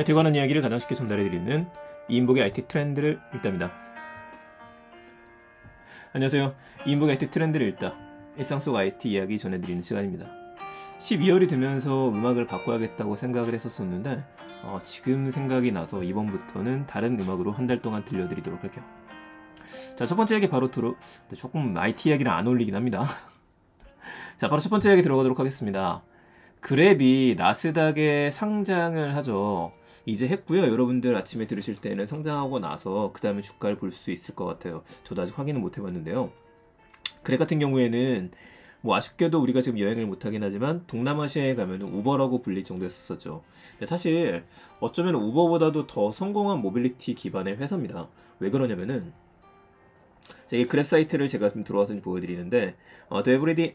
되고 하는 이야기를 가장 쉽게 전달해드리는 이인복의 IT 트렌드를 읽답니다. 안녕하세요. 이인복의 IT 트렌드를 읽다. 일상 속 IT 이야기 전해드리는 시간입니다. 12월이 되면서 음악을 바꿔야겠다고 생각을 했었는데 지금 생각이 나서 이번부터는 다른 음악으로 한 달 동안 들려드리도록 할게요. 자, 첫 번째 이야기 바로 조금 IT 이야기는 안 어울리긴 합니다. 자, 바로 첫 번째 이야기 들어가도록 하겠습니다. 그랩이 나스닥에 상장을 하죠. 이제 했고요. 여러분들 아침에 들으실 때는 상장하고 나서 그 다음에 주가를 볼 수 있을 것 같아요. 저도 아직 확인은 못 해봤는데요. 그랩 같은 경우에는 뭐 아쉽게도 우리가 지금 여행을 못하긴 하지만 동남아시아에 가면 우버라고 불릴 정도였었죠. 근데 사실 어쩌면 우버보다도 더 성공한 모빌리티 기반의 회사입니다. 왜 그러냐면은 이 그랩 사이트를 제가 지금 들어와서 보여드리는데 The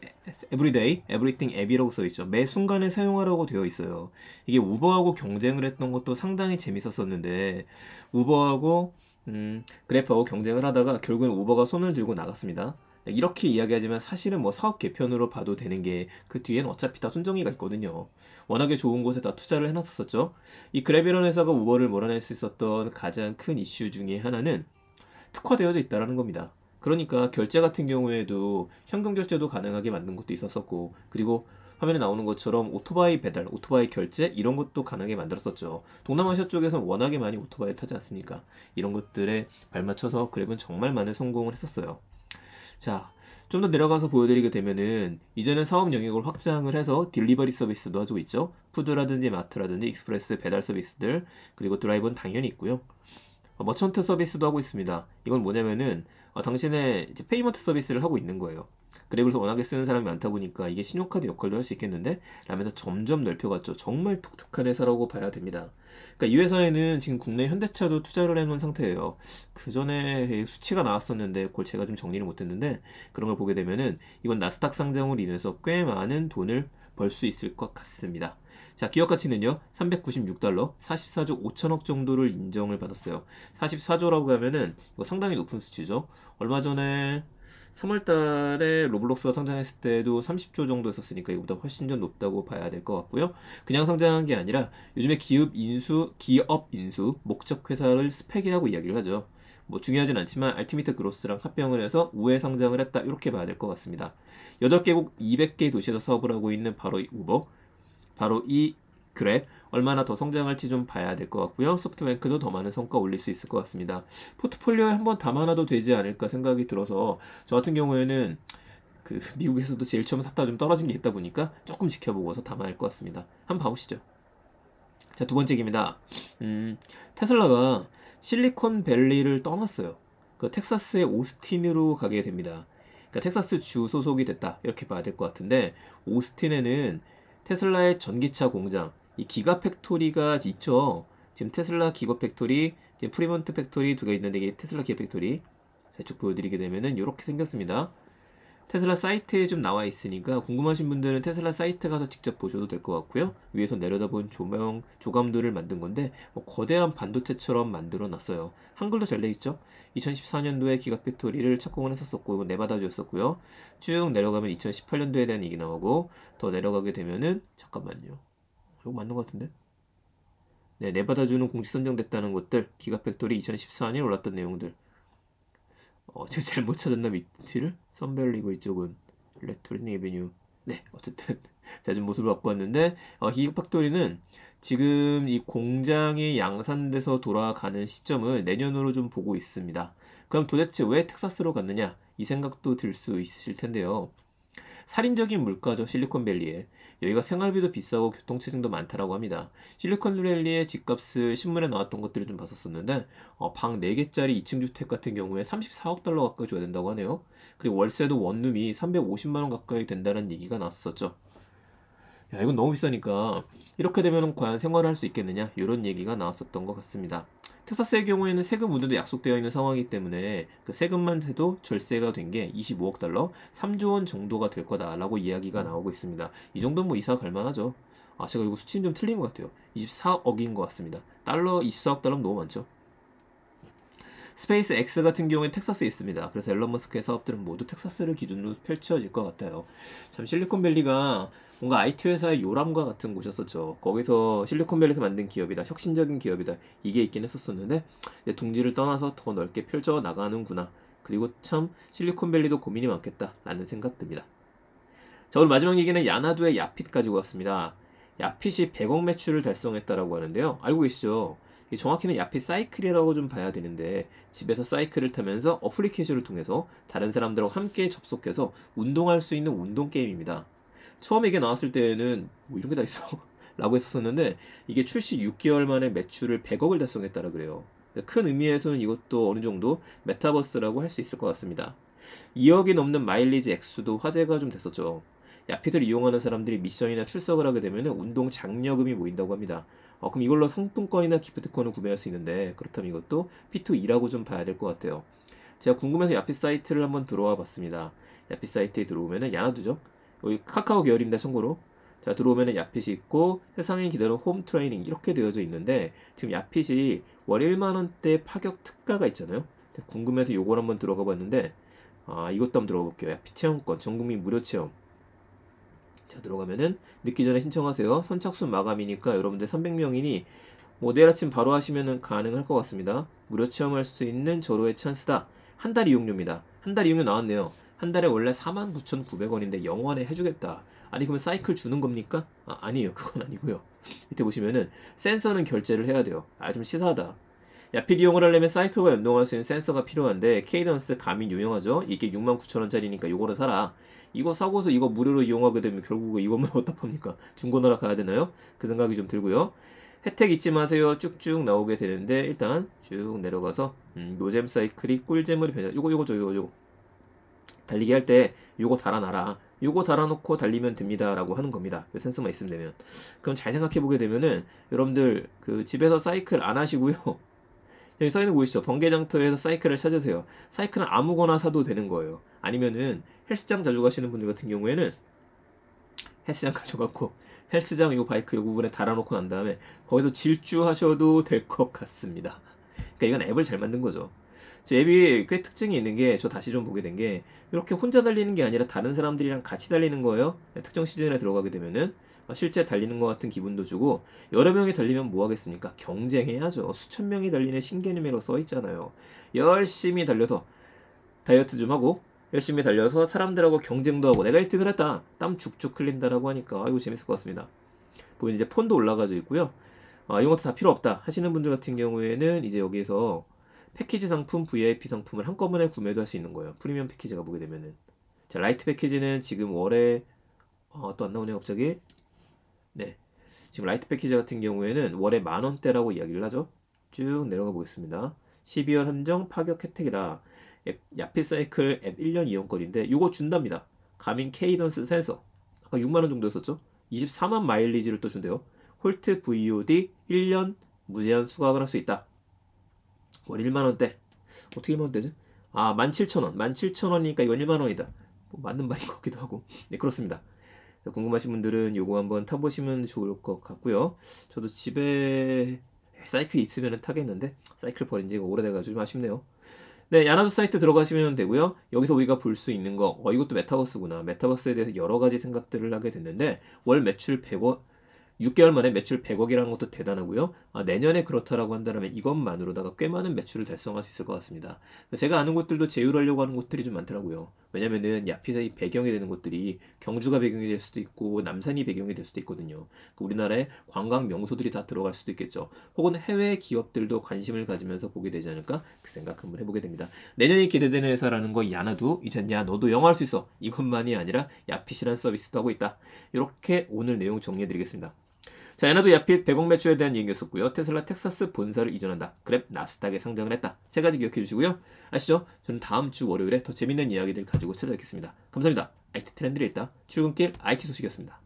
Everyday, Everything 앱이라고 써있죠. 매 순간에 사용하라고 되어 있어요. 이게 우버하고 경쟁을 했던 것도 상당히 재밌었었는데 우버하고 그랩하고 경쟁을 하다가 결국엔 우버가 손을 들고 나갔습니다. 이렇게 이야기하지만 사실은 뭐 사업 개편으로 봐도 되는 게 그 뒤엔 어차피 다 손정리가 있거든요. 워낙에 좋은 곳에 다 투자를 해놨었죠. 이 그랩이라는 회사가 우버를 몰아낼 수 있었던 가장 큰 이슈 중에 하나는 특화되어져 있다는 겁니다. 그러니까 결제 같은 경우에도 현금 결제도 가능하게 만든 것도 있었었고, 그리고 화면에 나오는 것처럼 오토바이 배달, 오토바이 결제 이런 것도 가능하게 만들었었죠. 동남아시아 쪽에서는 워낙에 많이 오토바이를 타지 않습니까? 이런 것들에 발맞춰서 그랩은 정말 많은 성공을 했었어요. 자, 좀 더 내려가서 보여드리게 되면은 이제는 사업 영역을 확장을 해서 딜리버리 서비스도 하고 있죠. 푸드라든지 마트라든지 익스프레스 배달 서비스들, 그리고 드라이브는 당연히 있고요. 머천트 서비스도 하고 있습니다. 이건 뭐냐면은 당신의 이제 페이먼트 서비스를 하고 있는 거예요. 그랩을 워낙에 쓰는 사람이 많다 보니까 이게 신용카드 역할도 할 수 있겠는데 라면서 점점 넓혀갔죠. 정말 독특한 회사라고 봐야 됩니다. 그러니까 이 회사에는 지금 국내 현대차도 투자를 해놓은 상태예요. 그 전에 수치가 나왔었는데 그걸 제가 좀 정리를 못했는데 그런 걸 보게 되면은 이번 나스닥 상장으로 인해서 꽤 많은 돈을 벌 수 있을 것 같습니다. 자, 기업 가치는요, 396달러, 44조 5천억 정도를 인정을 받았어요. 44조라고 하면은, 이거 상당히 높은 수치죠. 얼마 전에 3월 달에 로블록스가 상장했을 때도 30조 정도 했었으니까 이거보다 훨씬 더 높다고 봐야 될 것 같고요. 그냥 상장한 게 아니라 요즘에 기업 인수, 목적 회사를 스펙이라고 이야기를 하죠. 뭐 중요하진 않지만 알티미트 그로스랑 합병을 해서 우회 상장을 했다 이렇게 봐야 될 것 같습니다. 8개국 200개 도시에서 사업을 하고 있는 바로 이 우버, 바로 이 그랩 얼마나 더 성장할지 좀 봐야 될 것 같고요. 소프트뱅크도 더 많은 성과 올릴 수 있을 것 같습니다. 포트폴리오에 한번 담아놔도 되지 않을까 생각이 들어서 저 같은 경우에는 그 미국에서도 제일 처음 샀다 좀 떨어진 게 있다 보니까 조금 지켜보고서 담아야 할 것 같습니다. 한번 봐보시죠. 자, 두 번째 얘기입니다. 테슬라가 실리콘밸리를 떠났어요. 그 텍사스의 오스틴으로 가게 됩니다. 그러니까 텍사스 주 소속이 됐다 이렇게 봐야 될 것 같은데 오스틴에는 테슬라의 전기차 공장, 이 기가팩토리가 있죠. 지금 테슬라 기가팩토리, 지금 프리먼트 팩토리 두 개 있는데 이게 테슬라 기가팩토리. 자, 쭉 보여드리게 되면은 이렇게 생겼습니다. 테슬라 사이트에 좀 나와 있으니까 궁금하신 분들은 테슬라 사이트 가서 직접 보셔도 될 것 같고요. 위에서 내려다본 조명, 조감도를 만든 건데 뭐 거대한 반도체처럼 만들어 놨어요. 한글도 잘 돼 있죠? 2014년도에 기가팩토리를 착공을 했었었고 이건 네바다주였었고요. 쭉 내려가면 2018년도에 대한 얘기 나오고 더 내려가게 되면은 잠깐만요. 이거 맞는 것 같은데? 네, 네바다주는 공식 선정됐다는 것들, 기가팩토리 2014년에 올랐던 내용들. 제가 잘못 찾았나 위치를? 선벨리고 이쪽은 레토리닝 에비뉴. 네, 어쨌든 제가 좀 모습을 갖고 왔는데 기가팩토리는 지금 이 공장이 양산돼서 돌아가는 시점을 내년으로 좀 보고 있습니다. 그럼 도대체 왜 텍사스로 갔느냐? 이 생각도 들 수 있으실 텐데요. 살인적인 물가죠, 실리콘밸리에. 여기가 생활비도 비싸고 교통체증도 많다라고 합니다. 실리콘밸리의 집값을 신문에 나왔던 것들을 좀 봤었었는데 방 4개짜리 2층 주택 같은 경우에 34억 달러 가까이 줘야 된다고 하네요. 그리고 월세도 원룸이 350만 원 가까이 된다는 얘기가 나왔었죠. 야, 이건 너무 비싸니까 이렇게 되면 과연 생활을 할 수 있겠느냐 이런 얘기가 나왔었던 것 같습니다. 텍사스의 경우에는 세금 우대도 약속되어 있는 상황이기 때문에 그 세금만 해도 절세가 된 게 25억 달러, 3조 원 정도가 될 거다라고 이야기가 나오고 있습니다. 이 정도는 뭐 이사 갈 만하죠. 제가 이거 수치는 좀 틀린 것 같아요. 24억인 것 같습니다. 달러 24억 달러면 너무 많죠. 스페이스 X 같은 경우엔 텍사스에 있습니다. 그래서 앨런 머스크의 사업들은 모두 텍사스를 기준으로 펼쳐질 것 같아요. 참 실리콘밸리가 뭔가 IT 회사의 요람과 같은 곳이었었죠. 거기서 실리콘밸리에서 만든 기업이다, 혁신적인 기업이다, 이게 있긴 했었었는데 이제 둥지를 떠나서 더 넓게 펼쳐 나가는구나. 그리고 참 실리콘밸리도 고민이 많겠다라는 생각 듭니다. 자, 오늘 마지막 얘기는 야나두의 야핏 가지고 왔습니다. 야핏이 100억 매출을 달성했다라고 하는데요. 알고 계시죠? 정확히는 야핏 사이클이라고 좀 봐야 되는데 집에서 사이클을 타면서 어플리케이션을 통해서 다른 사람들하고 함께 접속해서 운동할 수 있는 운동 게임입니다. 처음에 이게 나왔을 때는 뭐 이런 게 다 있어 라고 했었는데 이게 출시 6개월 만에 매출을 100억을 달성했다라 그래요. 큰 의미에서는 이것도 어느 정도 메타버스라고 할 수 있을 것 같습니다. 2억이 넘는 마일리지 액수도 화제가 좀 됐었죠. 야핏을 이용하는 사람들이 미션이나 출석을 하게 되면 운동 장려금이 모인다고 합니다. 그럼 이걸로 상품권이나 기프트콘을 구매할 수 있는데 그렇다면 이것도 P2E라고 좀 봐야 될 것 같아요. 제가 궁금해서 야핏 사이트를 한번 들어와 봤습니다. 야핏 사이트에 들어오면은 야나두죠. 여기 카카오 계열입니다. 참고로. 자, 들어오면은 야핏이 있고 세상에 기다려 홈 트레이닝 이렇게 되어져 있는데 지금 야핏이 월 1만원대 파격 특가가 있잖아요. 궁금해서 요걸 한번 들어가 봤는데 이것도 한번 들어가 볼게요. 야핏 체험권 전국민 무료 체험. 자, 들어가면은 늦기 전에 신청하세요. 선착순 마감이니까 여러분들 300명이니 뭐 내일 아침 바로 하시면은 가능할 것 같습니다. 무료 체험할 수 있는 절호의 찬스다. 한 달 이용료입니다. 한 달 이용료 나왔네요. 한 달에 원래 49,900원인데 영원에 해주겠다. 아니 그러면 사이클 주는 겁니까? 아니에요. 그건 아니고요. 밑에 보시면은 센서는 결제를 해야 돼요. 좀 시사하다. 야핏 이용을 하려면 사이클과 연동할 수 있는 센서가 필요한데 케이던스 가민 유명하죠? 이게 69,000원짜리니까 요거를 사라. 이거 사고서 이거 무료로 이용하게 되면 결국은 이것만 어디다 팝니까? 중고나라 가야 되나요? 그 생각이 좀 들고요. 혜택 잊지 마세요. 쭉쭉 나오게 되는데 일단 쭉 내려가서 노잼 사이클이 꿀잼으로 변해. 요거 달리기 할 때 요거 달아놔라. 요거 달아놓고 달리면 됩니다 라고 하는 겁니다. 요 센서만 있으면 되면. 그럼 잘 생각해 보게 되면은 여러분들 그 집에서 사이클 안 하시고요. 여기 써있는 거 보이시죠? 번개장터에서 사이클을 찾으세요. 사이클은 아무거나 사도 되는 거예요. 아니면은 헬스장 자주 가시는 분들 같은 경우에는 헬스장 가셔갖고 헬스장 요 바이크 요 부분에 달아놓고 난 다음에 거기서 질주하셔도 될 것 같습니다. 그러니까 이건 앱을 잘 만든 거죠. 저 앱이 꽤 특징이 있는 게 저 다시 좀 보게 된 게 이렇게 혼자 달리는 게 아니라 다른 사람들이랑 같이 달리는 거예요. 특정 시즌에 들어가게 되면은 실제 달리는 것 같은 기분도 주고 여러 명이 달리면 뭐 하겠습니까? 경쟁해야죠. 수천 명이 달리는 신개념으로 써 있잖아요. 열심히 달려서 다이어트 좀 하고 열심히 달려서 사람들하고 경쟁도 하고 내가 1등을 했다. 땀 죽죽 흘린다라고 하니까 이거 재밌을 것 같습니다. 보면 이제 폰도 올라가져 있고요. 이런 것도 다 필요 없다 하시는 분들 같은 경우에는 이제 여기에서 패키지 상품, VIP 상품을 한꺼번에 구매도 할 수 있는 거예요. 프리미엄 패키지가 보게 되면은. 자, 라이트 패키지는 지금 월에 또 안 나오네요 갑자기. 네, 지금 라이트 패키지 같은 경우에는 월에 10,000원대라고 이야기를 하죠. 쭉 내려가 보겠습니다. 12월 한정 파격 혜택이다. 야핏 사이클 앱 1년 이용권인데 요거 준답니다. 가민 케이던스 센서 아까 6만원 정도였었죠. 24만 마일리지를 또 준대요. 홀트 VOD 1년 무제한 수강을 할 수 있다. 월 1만원대. 어떻게 1만원대지? 17,000원 17,000원이니까 이건 1만원이다. 뭐 맞는 말인 것 같기도 하고. 네, 그렇습니다. 궁금하신 분들은 요거 한번 타보시면 좋을 것 같고요. 저도 집에 사이클 있으면 타겠는데 사이클 버린 지가 오래돼가지고 좀 아쉽네요. 네, 야나두 사이트 들어가시면 되고요. 여기서 우리가 볼 수 있는 거 이것도 메타버스구나. 메타버스에 대해서 여러 가지 생각들을 하게 됐는데 월 매출 100억 6개월 만에 매출 100억이라는 것도 대단하고요. 내년에 그렇다라고 한다면 이것만으로다가 꽤 많은 매출을 달성할 수 있을 것 같습니다. 제가 아는 곳들도 제휴하려고 하는 곳들이 좀 많더라고요. 왜냐면은 야핏의 배경이 되는 곳들이 경주가 배경이 될 수도 있고 남산이 배경이 될 수도 있거든요. 우리나라의 관광 명소들이 다 들어갈 수도 있겠죠. 혹은 해외 기업들도 관심을 가지면서 보게 되지 않을까 그 생각 한번 해보게 됩니다. 내년이 기대되는 회사라는 거 야나두 이젠 야 너도 영어 할 수 있어 이것만이 아니라 야핏이란 서비스도 하고 있다. 이렇게 오늘 내용 정리해드리겠습니다. 자, 야나두 야핏 100억 매출에 대한 얘기였었고요. 테슬라 텍사스 본사를 이전한다. 그랩 나스닥에 상장을 했다. 세 가지 기억해 주시고요. 아시죠? 저는 다음 주 월요일에 더 재밌는 이야기들 가지고 찾아뵙겠습니다. 감사합니다. IT 트렌드를 읽다 출근길 IT 소식이었습니다.